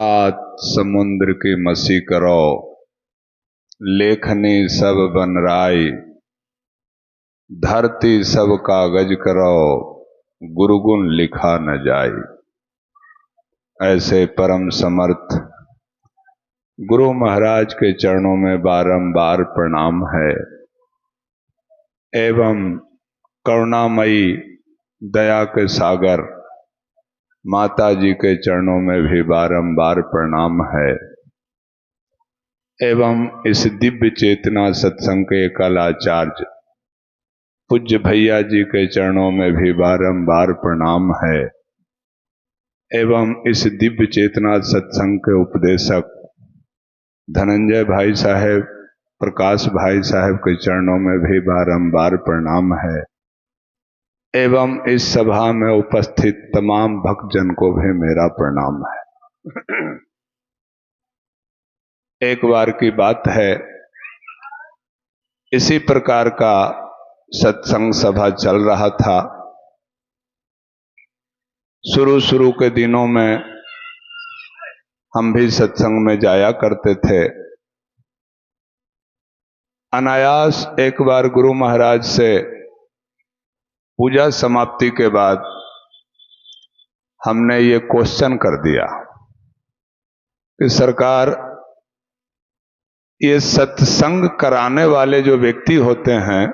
आत समुद्र की मसी करो, लेखनी सब बन राई। धरती सब कागज करो, गुरुगुण लिखा न जाई। ऐसे परम समर्थ गुरु महाराज के चरणों में बारंबार प्रणाम है एवं करुणामयी दया के सागर माता जी के चरणों में भी बारंबार प्रणाम है एवं इस दिव्य चेतना सत्संग के कलाचार्य पूज्य भैया जी के चरणों में भी बारंबार प्रणाम है एवं इस दिव्य चेतना सत्संग के उपदेशक धनंजय भाई साहब, प्रकाश भाई साहब के चरणों में भी बारंबार प्रणाम है एवं इस सभा में उपस्थित तमाम भक्तजन को भी मेरा प्रणाम है। एक बार की बात है, इसी प्रकार का सत्संग सभा चल रहा था। शुरू के दिनों में हम भी सत्संग में जाया करते थे। अनायास एक बार गुरु महाराज से पूजा समाप्ति के बाद हमने ये क्वेश्चन कर दिया कि सरकार, ये सत्संग कराने वाले जो व्यक्ति होते हैं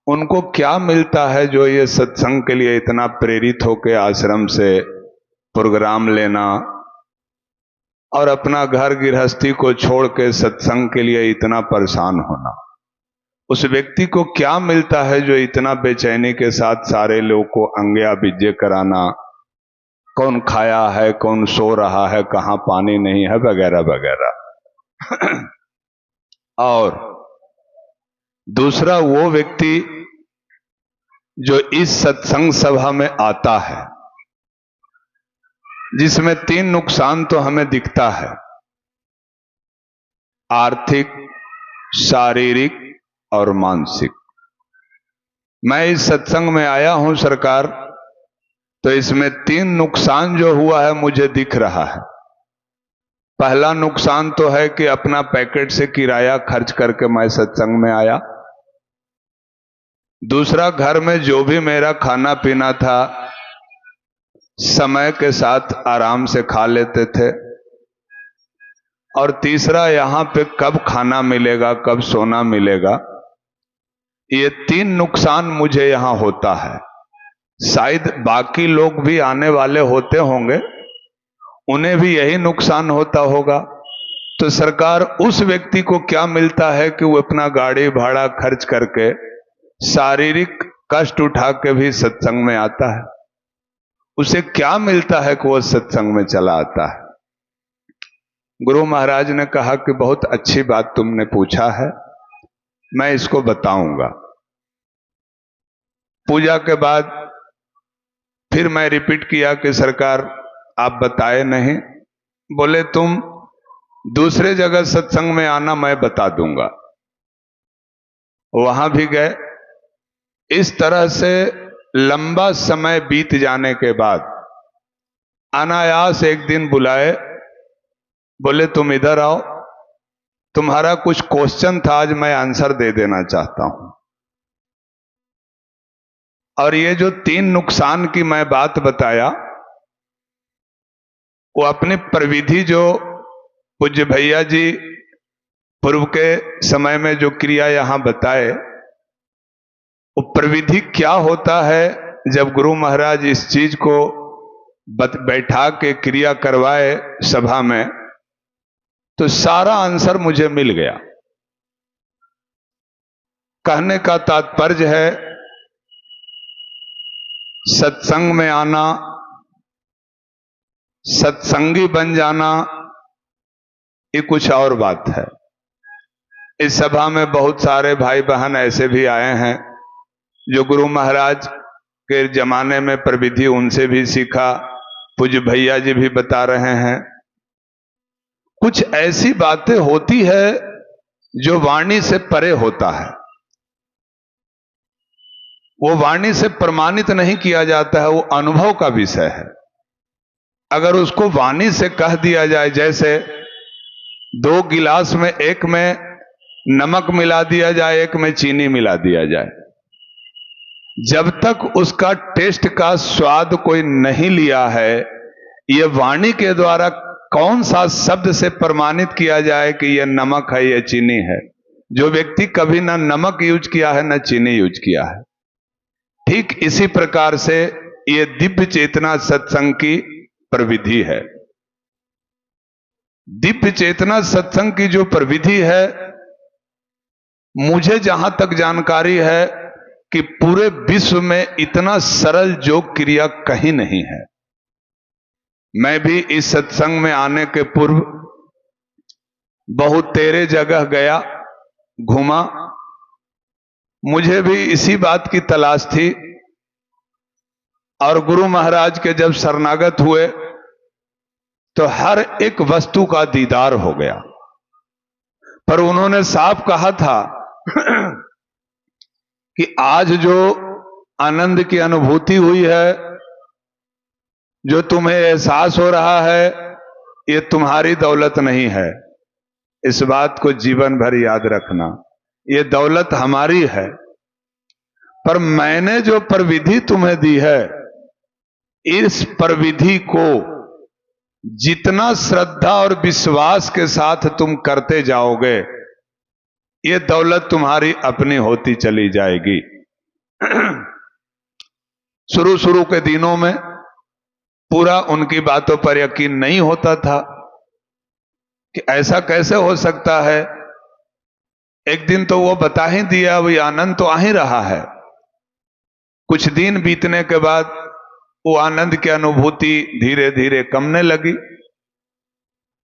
उनको क्या मिलता है जो ये सत्संग के लिए इतना प्रेरित होकर आश्रम से प्रोग्राम लेना और अपना घर गृहस्थी को छोड़ के सत्संग के लिए इतना परेशान होना। उस व्यक्ति को क्या मिलता है जो इतना बेचैनी के साथ सारे लोगों को अंग्या बिज्जे कराना, कौन खाया है, कौन सो रहा है, कहाँ पानी नहीं है, वगैरह वगैरह। और दूसरा, वो व्यक्ति जो इस सत्संग सभा में आता है जिसमें 3 नुकसान तो हमें दिखता है, आर्थिक, शारीरिक और मानसिक। मैं इस सत्संग में आया हूं सरकार, तो इसमें 3 नुकसान जो हुआ है मुझे दिख रहा है। पहला नुकसान तो है कि अपना पैकेट से किराया खर्च करके मैं सत्संग में आया। दूसरा, घर में जो भी मेरा खाना पीना था समय के साथ आराम से खा लेते थे। और तीसरा, यहां पे कब खाना मिलेगा, कब सोना मिलेगा, ये 3 नुकसान मुझे यहां होता है। शायद बाकी लोग भी आने वाले होते होंगे, उन्हें भी यही नुकसान होता होगा। तो सरकार, उस व्यक्ति को क्या मिलता है कि वो अपना गाड़ी भाड़ा खर्च करके शारीरिक कष्ट उठा के भी सत्संग में आता है? उसे क्या मिलता है कि वो सत्संग में चला आता है? गुरु महाराज ने कहा कि बहुत अच्छी बात तुमने पूछा है, मैं इसको बताऊंगा। पूजा के बाद फिर मैं रिपीट किया कि सरकार आप बताए नहीं। बोले तुम दूसरे जगह सत्संग में आना, मैं बता दूंगा। वहां भी गए। इस तरह से लंबा समय बीत जाने के बाद अनायास एक दिन बुलाए, बोले तुम इधर आओ, तुम्हारा कुछ क्वेश्चन था, आज मैं आंसर दे देना चाहता हूं। और ये जो 3 नुकसान की मैं बात बताया, वो अपनी प्रविधि जो पूज्य भैया जी पूर्व के समय में जो क्रिया यहां बताए, वो प्रविधि क्या होता है। जब गुरु महाराज इस चीज को बैठा के क्रिया करवाए सभा में, तो सारा आंसर मुझे मिल गया। कहने का तात्पर्य है, सत्संग में आना, सत्संगी बन जाना, ये कुछ और बात है। इस सभा में बहुत सारे भाई बहन ऐसे भी आए हैं जो गुरु महाराज के जमाने में प्रविधि उनसे भी सीखा, पूज्य भैया जी भी बता रहे हैं। कुछ ऐसी बातें होती है जो वाणी से परे होता है, वो वाणी से प्रमाणित नहीं किया जाता है, वो अनुभव का विषय है। अगर उसको वाणी से कह दिया जाए, जैसे 2 गिलास में एक में नमक मिला दिया जाए, एक में चीनी मिला दिया जाए, जब तक उसका टेस्ट का स्वाद कोई नहीं लिया है, ये वाणी के द्वारा कौन सा शब्द से प्रमाणित किया जाए कि यह नमक है, यह चीनी है? जो व्यक्ति कभी ना नमक यूज किया है, ना चीनी यूज किया है। ठीक इसी प्रकार से ये दिव्य चेतना सत्संग की प्रविधि है। दिव्य चेतना सत्संग की जो प्रविधि है, मुझे जहां तक जानकारी है कि पूरे विश्व में इतना सरल योग क्रिया कहीं नहीं है। मैं भी इस सत्संग में आने के पूर्व बहुत तेरे जगह गया, घूमा। मुझे भी इसी बात की तलाश थी, और गुरु महाराज के जब शरणागत हुए तो हर एक वस्तु का दीदार हो गया। पर उन्होंने साफ कहा था कि आज जो आनंद की अनुभूति हुई है, जो तुम्हें एहसास हो रहा है, ये तुम्हारी दौलत नहीं है। इस बात को जीवन भर याद रखना, ये दौलत हमारी है। पर मैंने जो प्रविधि तुम्हें दी है, इस प्रविधि को जितना श्रद्धा और विश्वास के साथ तुम करते जाओगे, ये दौलत तुम्हारी अपनी होती चली जाएगी। शुरू शुरू के दिनों में पूरा उनकी बातों पर यकीन नहीं होता था कि ऐसा कैसे हो सकता है। एक दिन तो वो बता ही दिया, वही आनंद तो आ ही रहा है। कुछ दिन बीतने के बाद वो आनंद की अनुभूति धीरे धीरे कमने लगी।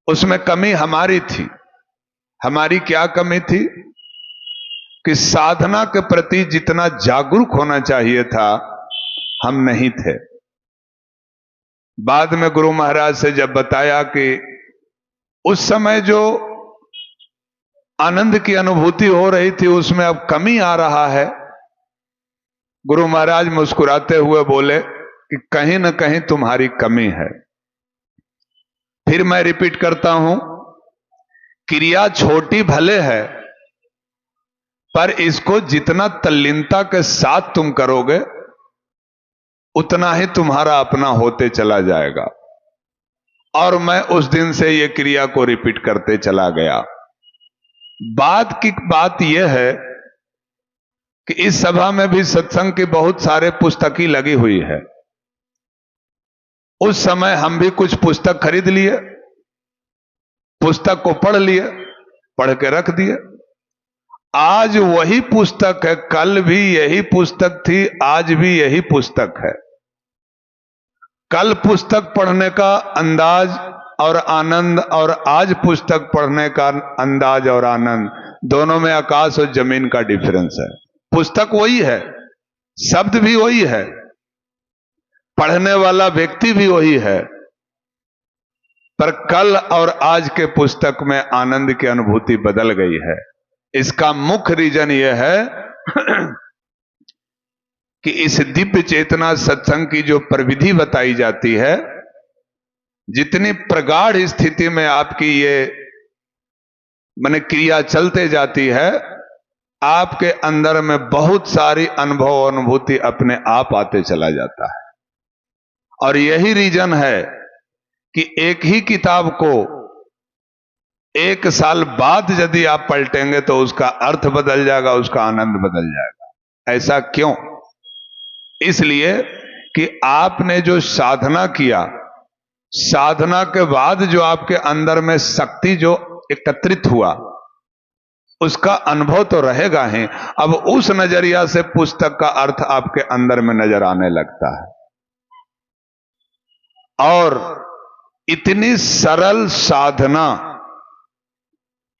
उसमें कमी हमारी थी। हमारी क्या कमी थी कि साधना के प्रति जितना जागरूक होना चाहिए था, हम नहीं थे। बाद में गुरु महाराज से जब बताया कि उस समय जो आनंद की अनुभूति हो रही थी, उसमें अब कमी आ रहा है, गुरु महाराज मुस्कुराते हुए बोले कि कहीं ना कहीं तुम्हारी कमी है। फिर मैं रिपीट करता हूं, क्रिया छोटी भले है, पर इसको जितना तल्लीनता के साथ तुम करोगे, उतना ही तुम्हारा अपना होते चला जाएगा। और मैं उस दिन से ये क्रिया को रिपीट करते चला गया। बात की बात यह है कि इस सभा में भी सत्संग की बहुत सारे पुस्तकें लगी हुई है। उस समय हम भी कुछ पुस्तक खरीद लिए, पुस्तक को पढ़ लिए, पढ़ के रख दिए। आज वही पुस्तक है, कल भी यही पुस्तक थी, आज भी यही पुस्तक है। कल पुस्तक पढ़ने का अंदाज और आनंद, और आज पुस्तक पढ़ने का अंदाज और आनंद, दोनों में आकाश और जमीन का डिफरेंस है। पुस्तक वही है, शब्द भी वही है, पढ़ने वाला व्यक्ति भी वही है, पर कल और आज के पुस्तक में आनंद की अनुभूति बदल गई है। इसका मुख्य रीजन यह है कि इस दिव्य चेतना सत्संग की जो प्रविधि बताई जाती है, जितनी प्रगाढ़ स्थिति में आपकी ये माने क्रिया चलते जाती है, आपके अंदर में बहुत सारी अनुभव अनुभूति अपने आप आते चला जाता है। और यही रीजन है कि एक ही किताब को 1 साल बाद यदि आप पलटेंगे तो उसका अर्थ बदल जाएगा, उसका आनंद बदल जाएगा। ऐसा क्यों? इसलिए कि आपने जो साधना किया, साधना के बाद जो आपके अंदर में शक्ति जो एकत्रित हुआ, उसका अनुभव तो रहेगा ही। अब उस नजरिया से पुस्तक का अर्थ आपके अंदर में नजर आने लगता है। और इतनी सरल साधना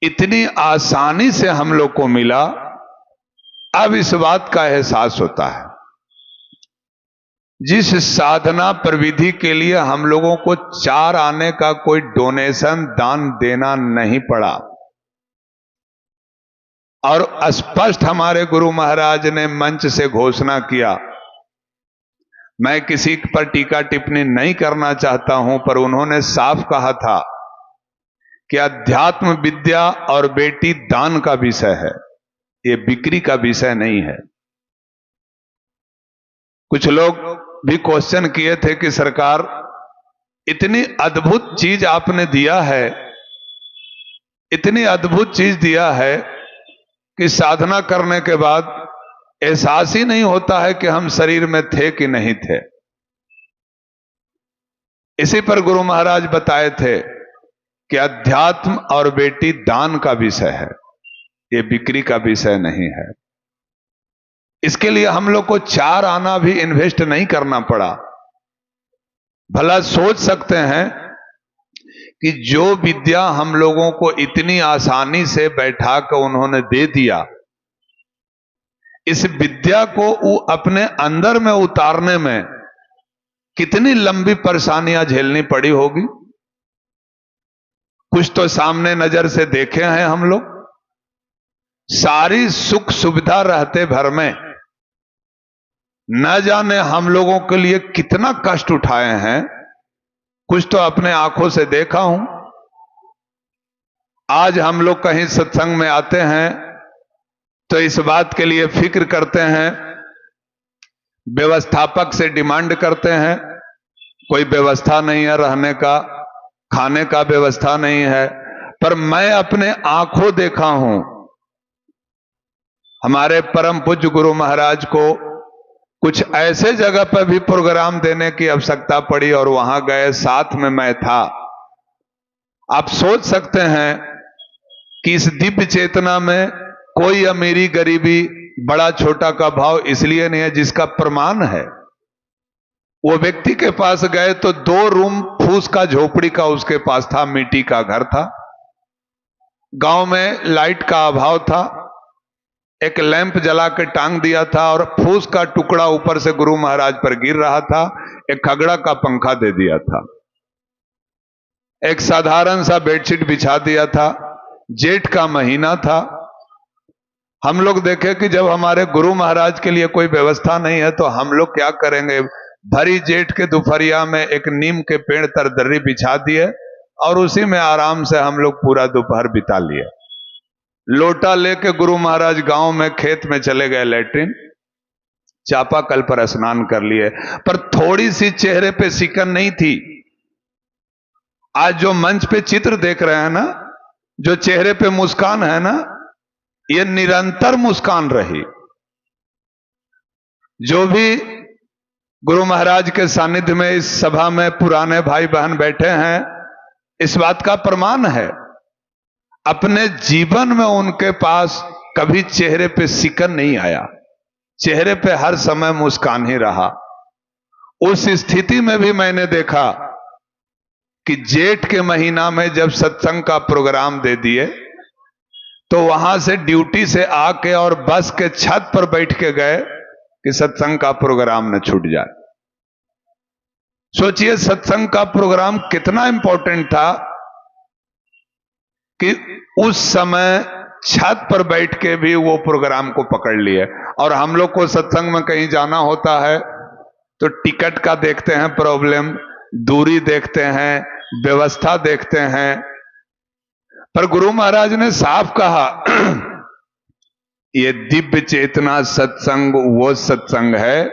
इतनी आसानी से हम लोग को मिला, अब इस बात का एहसास होता है। जिस साधना प्रविधि के लिए हम लोगों को 4 आने का कोई डोनेशन दान देना नहीं पड़ा, और स्पष्ट हमारे गुरु महाराज ने मंच से घोषणा किया, मैं किसी पर टीका टिप्पणी नहीं करना चाहता हूं, पर उन्होंने साफ कहा था कि अध्यात्म विद्या और बेटी दान का विषय है, ये बिक्री का विषय नहीं है। कुछ लोग भी क्वेश्चन किए थे कि सरकार, इतनी अद्भुत चीज आपने दिया है, इतनी अद्भुत चीज दिया है कि साधना करने के बाद एहसास ही नहीं होता है कि हम शरीर में थे कि नहीं थे। इसी पर गुरु महाराज बताए थे कि अध्यात्म और बेटी दान का विषय है, ये बिक्री का विषय नहीं है। इसके लिए हम लोग को 4 आना भी इन्वेस्ट नहीं करना पड़ा। भला सोच सकते हैं कि जो विद्या हम लोगों को इतनी आसानी से बैठा कर उन्होंने दे दिया, इस विद्या को वो अपने अंदर में उतारने में कितनी लंबी परेशानियां झेलनी पड़ी होगी। कुछ तो सामने नजर से देखे हैं हम लोग, सारी सुख सुविधा रहते भर में न जाने हम लोगों के लिए कितना कष्ट उठाए हैं, कुछ तो अपने आंखों से देखा हूं। आज हम लोग कहीं सत्संग में आते हैं तो इस बात के लिए फिक्र करते हैं, व्यवस्थापक से डिमांड करते हैं, कोई व्यवस्था नहीं है रहने का, खाने का व्यवस्था नहीं है। पर मैं अपने आंखों देखा हूं, हमारे परम पूज्य गुरु महाराज को कुछ ऐसे जगह पर भी प्रोग्राम देने की आवश्यकता पड़ी और वहां गए, साथ में मैं था। आप सोच सकते हैं कि इस दिव्य चेतना में कोई अमीरी गरीबी बड़ा छोटा का भाव इसलिए नहीं है, जिसका प्रमाण है। वो व्यक्ति के पास गए तो 2 रूम फूस का झोपड़ी का उसके पास था, मिट्टी का घर था, गांव में लाइट का अभाव था, एक लैंप जला के टांग दिया था और फूस का टुकड़ा ऊपर से गुरु महाराज पर गिर रहा था, एक खगड़ा का पंखा दे दिया था, एक साधारण सा बेडशीट बिछा दिया था। जेठ का महीना था। हम लोग देखे कि जब हमारे गुरु महाराज के लिए कोई व्यवस्था नहीं है तो हम लोग क्या करेंगे। भरी जेठ के दोपहरिया में एक नीम के पेड़ तर दर्री बिछा दिए और उसी में आराम से हम लोग पूरा दोपहर बिता लिए। लोटा लेके गुरु महाराज गांव में खेत में चले गए लैट्रिन, चापाकल पर स्नान कर लिए, पर थोड़ी सी चेहरे पे सिकन नहीं थी। आज जो मंच पे चित्र देख रहे हैं ना, जो चेहरे पे मुस्कान है ना, ये निरंतर मुस्कान रही। जो भी गुरु महाराज के सानिध्य में इस सभा में पुराने भाई बहन बैठे हैं, इस बात का प्रमाण है। अपने जीवन में उनके पास कभी चेहरे पे सिकन नहीं आया, चेहरे पे हर समय मुस्कान ही रहा। उस स्थिति में भी मैंने देखा कि जेठ के महीना में जब सत्संग का प्रोग्राम दे दिए तो वहां से ड्यूटी से आके और बस के छत पर बैठ के गए कि सत्संग का प्रोग्राम न छूट जाए। सोचिए सत्संग का प्रोग्राम कितना इंपॉर्टेंट था कि उस समय छत पर बैठ के भी वो प्रोग्राम को पकड़ लिए। और हम लोग को सत्संग में कहीं जाना होता है तो टिकट का देखते हैं प्रॉब्लम, दूरी देखते हैं, व्यवस्था देखते हैं। पर गुरु महाराज ने साफ कहा ये दिव्य चेतना सत्संग वो सत्संग है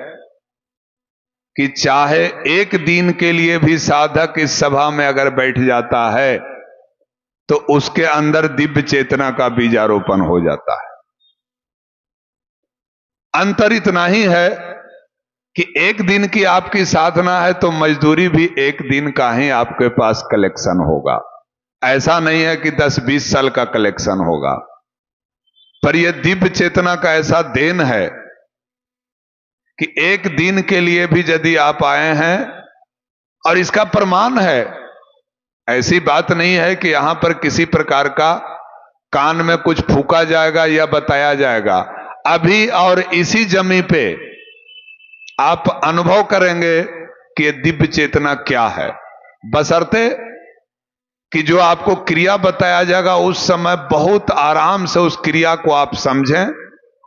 कि चाहे एक दिन के लिए भी साधक इस सभा में अगर बैठ जाता है तो उसके अंदर दिव्य चेतना का बीजारोपण हो जाता है। अंतर इतना ही है कि एक दिन की आपकी साधना है तो मजदूरी भी एक दिन का ही आपके पास कलेक्शन होगा। ऐसा नहीं है कि 10-20 साल का कलेक्शन होगा। पर यह दिव्य चेतना का ऐसा देन है कि एक दिन के लिए भी यदि आप आए हैं, और इसका प्रमाण है, ऐसी बात नहीं है कि यहां पर किसी प्रकार का कान में कुछ फूका जाएगा या बताया जाएगा। अभी और इसी जमी पे आप अनुभव करेंगे कि यह दिव्य चेतना क्या है, बशर्ते कि जो आपको क्रिया बताया जाएगा उस समय बहुत आराम से उस क्रिया को आप समझें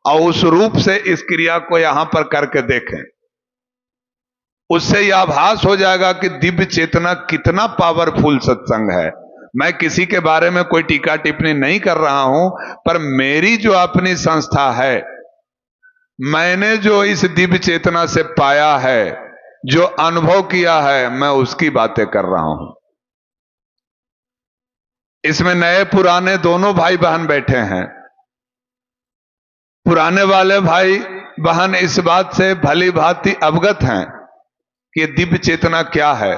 और उस रूप से इस क्रिया को यहां पर करके देखें। उससे यह आभास हो जाएगा कि दिव्य चेतना कितना पावरफुल सत्संग है। मैं किसी के बारे में कोई टीका टिप्पणी नहीं कर रहा हूं, पर मेरी जो अपनी संस्था है, मैंने जो इस दिव्य चेतना से पाया है, जो अनुभव किया है, मैं उसकी बातें कर रहा हूं। इसमें नए पुराने दोनों भाई बहन बैठे हैं। पुराने वाले भाई बहन इस बात से भली भांति अवगत हैं कि दिव्य चेतना क्या है।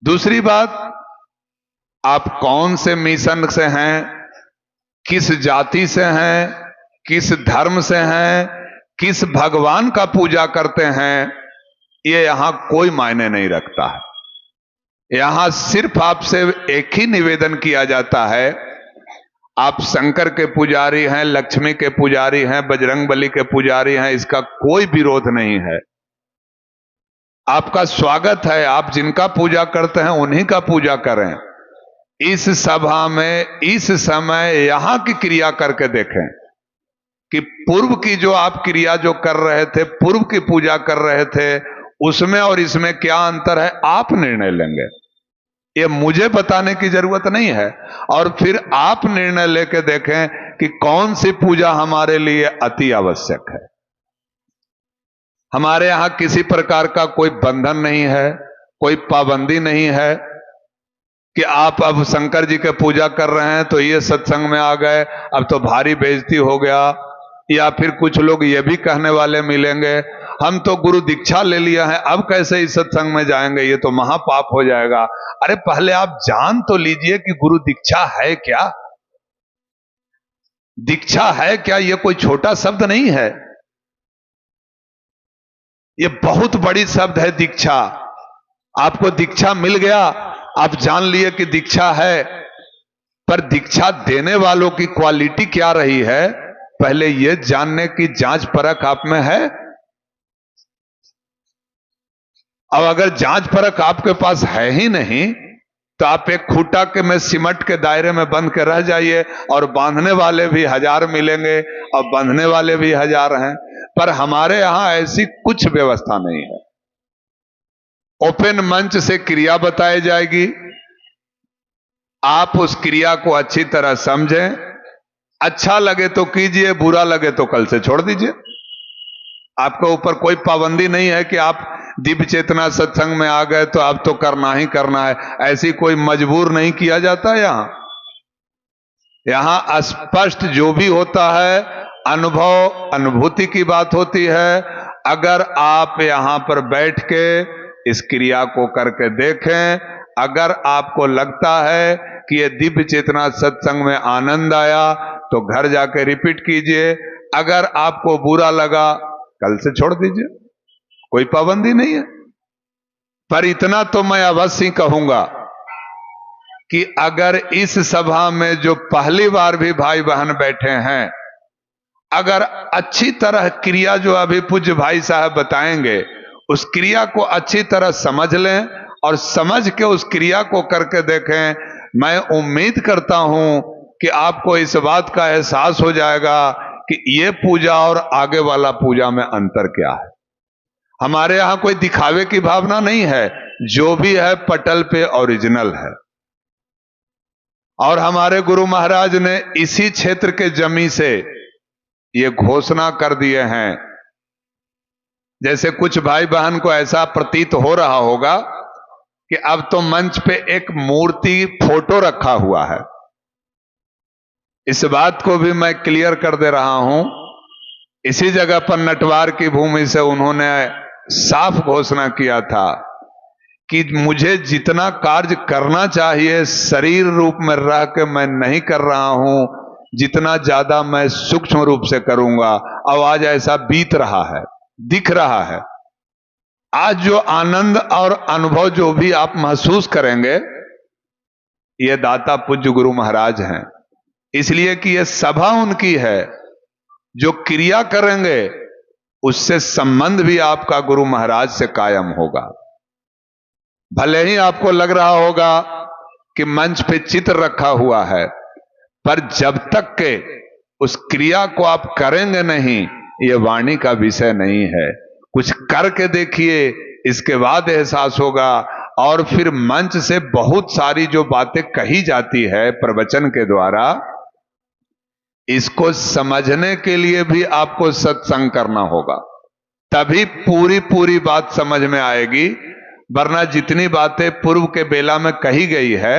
दूसरी बात, आप कौन से मिशन से हैं, किस जाति से हैं, किस धर्म से हैं, किस भगवान का पूजा करते हैं, ये यहां कोई मायने नहीं रखता है। यहां सिर्फ आपसे एक ही निवेदन किया जाता है, आप शंकर के पुजारी हैं, लक्ष्मी के पुजारी हैं, बजरंगबली के पुजारी हैं, इसका कोई विरोध नहीं है। आपका स्वागत है, आप जिनका पूजा करते हैं उन्हीं का पूजा करें। इस सभा में इस समय यहां की क्रिया करके देखें कि पूर्व की जो आप क्रिया जो कर रहे थे, पूर्व की पूजा कर रहे थे, उसमें और इसमें क्या अंतर है, आप निर्णय लेंगे। ये मुझे बताने की जरूरत नहीं है। और फिर आप निर्णय लेके देखें कि कौन सी पूजा हमारे लिए अति आवश्यक है। हमारे यहां किसी प्रकार का कोई बंधन नहीं है, कोई पाबंदी नहीं है कि आप अब शंकर जी के पूजा कर रहे हैं तो ये सत्संग में आ गए, अब तो भारी बेइज्जती हो गया। या फिर कुछ लोग ये भी कहने वाले मिलेंगे, हम तो गुरु दीक्षा ले लिया है, अब कैसे इस सत्संग में जाएंगे, ये तो महापाप हो जाएगा। अरे पहले आप जान तो लीजिए कि गुरु दीक्षा है क्या। दीक्षा है क्या, ये कोई छोटा शब्द नहीं है, ये बहुत बड़ी शब्द है दीक्षा। आपको दीक्षा मिल गया, आप जान लिए कि दीक्षा है, पर दीक्षा देने वालों की क्वालिटी क्या रही है, पहले यह जानने की जांच परख आप में है। अब अगर जांच परख आपके पास है ही नहीं, तो आप एक खूंटा के में सिमट के दायरे में बंद के रह जाइए, और बांधने वाले भी 1000 मिलेंगे और बंधने वाले भी 1000 हैं। पर हमारे यहां ऐसी कुछ व्यवस्था नहीं है। ओपन मंच से क्रिया बताई जाएगी, आप उस क्रिया को अच्छी तरह समझें, अच्छा लगे तो कीजिए, बुरा लगे तो कल से छोड़ दीजिए। आपके ऊपर कोई पाबंदी नहीं है कि आप दिव्य चेतना सत्संग में आ गए तो अब तो करना ही करना है, ऐसी कोई मजबूर नहीं किया जाता। यहां स्पष्ट जो भी होता है अनुभव अनुभूति की बात होती है। अगर आप यहां पर बैठ के इस क्रिया को करके देखें, अगर आपको लगता है कि ये दिव्य चेतना सत्संग में आनंद आया तो घर जाके रिपीट कीजिए, अगर आपको बुरा लगा कल से छोड़ दीजिए, कोई पाबंदी नहीं है। पर इतना तो मैं अवश्य कहूंगा कि अगर इस सभा में जो पहली बार भी भाई बहन बैठे हैं, अगर अच्छी तरह क्रिया जो अभी पूज्य भाई साहब बताएंगे, उस क्रिया को अच्छी तरह समझ लें और समझ के उस क्रिया को करके देखें, मैं उम्मीद करता हूं कि आपको इस बात का एहसास हो जाएगा कि ये पूजा और आगे वाला पूजा में अंतर क्या है। हमारे यहां कोई दिखावे की भावना नहीं है, जो भी है पटल पे ओरिजिनल है। और हमारे गुरु महाराज ने इसी क्षेत्र के जमी से ये घोषणा कर दिए हैं। जैसे कुछ भाई बहन को ऐसा प्रतीत हो रहा होगा कि अब तो मंच पे एक मूर्ति फोटो रखा हुआ है, इस बात को भी मैं क्लियर कर दे रहा हूं। इसी जगह पर नटवार की भूमि से उन्होंने साफ घोषणा किया था कि मुझे जितना कार्य करना चाहिए शरीर रूप में रह के मैं नहीं कर रहा हूं, जितना ज्यादा मैं सूक्ष्म रूप से करूंगा। अब आज ऐसा बीत रहा है, दिख रहा है। आज जो आनंद और अनुभव जो भी आप महसूस करेंगे, ये दाता पूज्य गुरु महाराज हैं, इसलिए कि ये सभा उनकी है। जो क्रिया करेंगे उससे संबंध भी आपका गुरु महाराज से कायम होगा। भले ही आपको लग रहा होगा कि मंच पे चित्र रखा हुआ है, पर जब तक के उस क्रिया को आप करेंगे नहीं, ये वाणी का विषय नहीं है। कुछ करके देखिए, इसके बाद एहसास होगा। और फिर मंच से बहुत सारी जो बातें कही जाती है प्रवचन के द्वारा, इसको समझने के लिए भी आपको सत्संग करना होगा, तभी पूरी पूरी बात समझ में आएगी। वरना जितनी बातें पूर्व के बेला में कही गई है,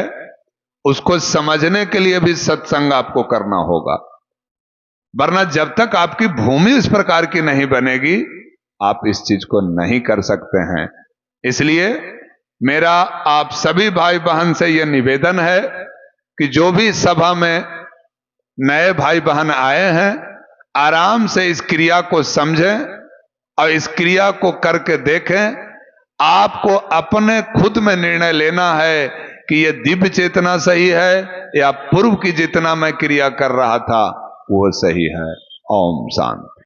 उसको समझने के लिए भी सत्संग आपको करना होगा। वरना जब तक आपकी भूमि इस प्रकार की नहीं बनेगी, आप इस चीज को नहीं कर सकते हैं। इसलिए मेरा आप सभी भाई बहन से यह निवेदन है कि जो भी सभा में नए भाई बहन आए हैं, आराम से इस क्रिया को समझें और इस क्रिया को करके देखें। आपको अपने खुद में निर्णय लेना है कि यह दिव्य चेतना सही है या पूर्व की जितना मैं क्रिया कर रहा था वो सही है। ओम शांति।